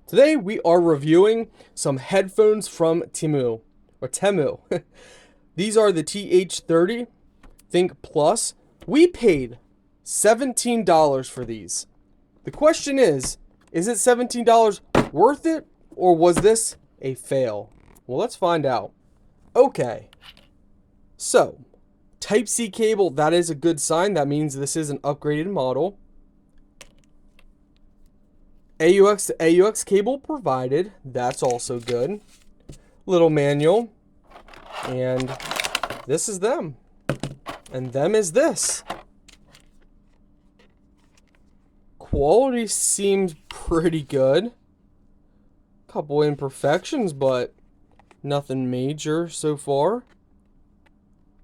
Today we are reviewing some headphones from Temu. These are the TH30 Thinkplus. We paid $17 for these. The question is it $17 worth it, or was this a fail? Well, let's find out. Okay, so Type-C cable, that is a good sign. That means this is an upgraded model. AUX to AUX cable provided. That's also good. Little manual. And this is them. And them is this. Quality seems pretty good. Couple imperfections, but nothing major so far.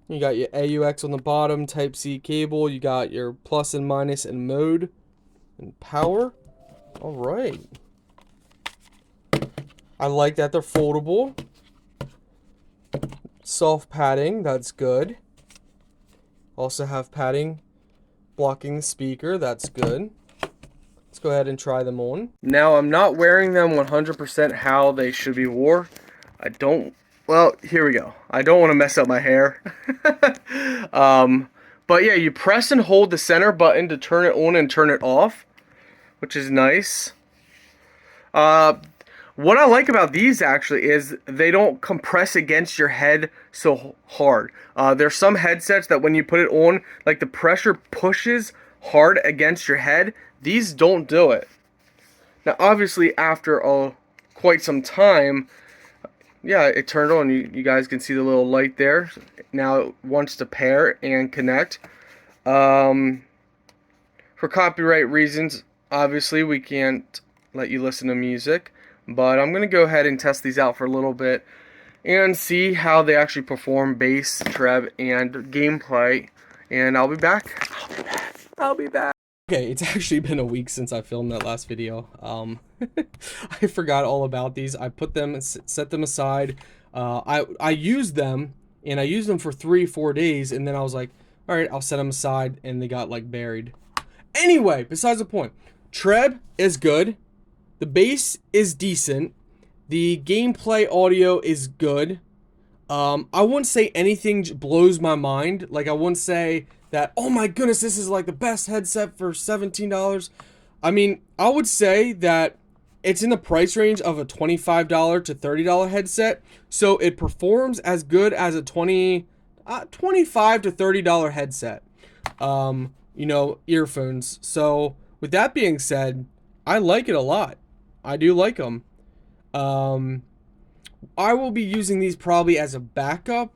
You got your AUX on the bottom, Type-C cable. You got your plus and minus and mode and power. All right. I like that they're foldable. Soft padding, that's good. Also have padding blocking the speaker, that's good. Let's go ahead and try them on. Now, I'm not wearing them 100% how they should be wore. Well, here we go. I don't want to mess up my hair. But yeah, you press and hold the center button to turn it on and turn it off, which is nice. What I like about these actually is they don't compress against your head so hard. There's some headsets that when you put it on, like the pressure pushes hard against your head. These don't do it. Now, obviously, after quite some time, yeah, it turned on. You guys can see the little light there. Now it wants to pair and connect. For copyright reasons, obviously, we can't let you listen to music, but I'm going to go ahead and test these out for a little bit and see how they actually perform bass, treble, and gameplay, and I'll be back. I'll be back. Okay, it's actually been a week since I filmed that last video. I forgot all about these. I put them, set them aside. I used them, and I used them for 3-4 days, and then I was like, all right, I'll set them aside, and they got like buried. Anyway, besides the point, treble is good. The bass is decent. The gameplay audio is good. I wouldn't say anything blows my mind. Like, I wouldn't say that, oh my goodness, this is like the best headset for $17. I mean, I would say that it's in the price range of a $25 to $30 headset. So it performs as good as a $25 to $30 headset. You know, earphones. So with that being said, I like it a lot. I do like them. I will be using these probably as a backup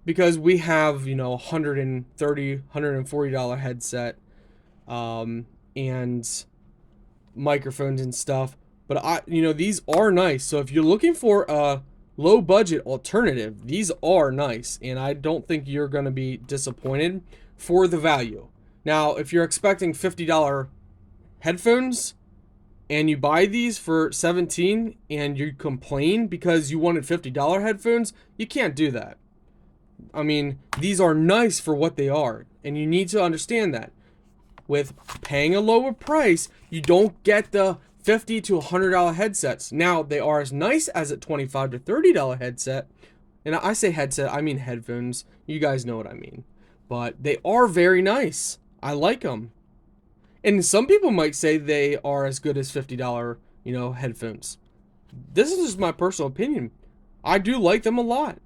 because we have, you know, $130, $140 headset, and microphones and stuff. But you know, these are nice. So if you're looking for a low budget alternative, these are nice, and I don't think you're going to be disappointed for the value. Now, if you're expecting $50 headphones and you buy these for $17 and you complain because you wanted $50 headphones, you can't do that. I mean, these are nice for what they are, and you need to understand that. With paying a lower price, you don't get the $50 to $100 headsets. Now, they are as nice as a $25 to $30 headset, and I say headset, I mean headphones. You guys know what I mean. But they are very nice. I like them. And some people might say they are as good as $50, you know, headphones. This is just my personal opinion. I do like them a lot.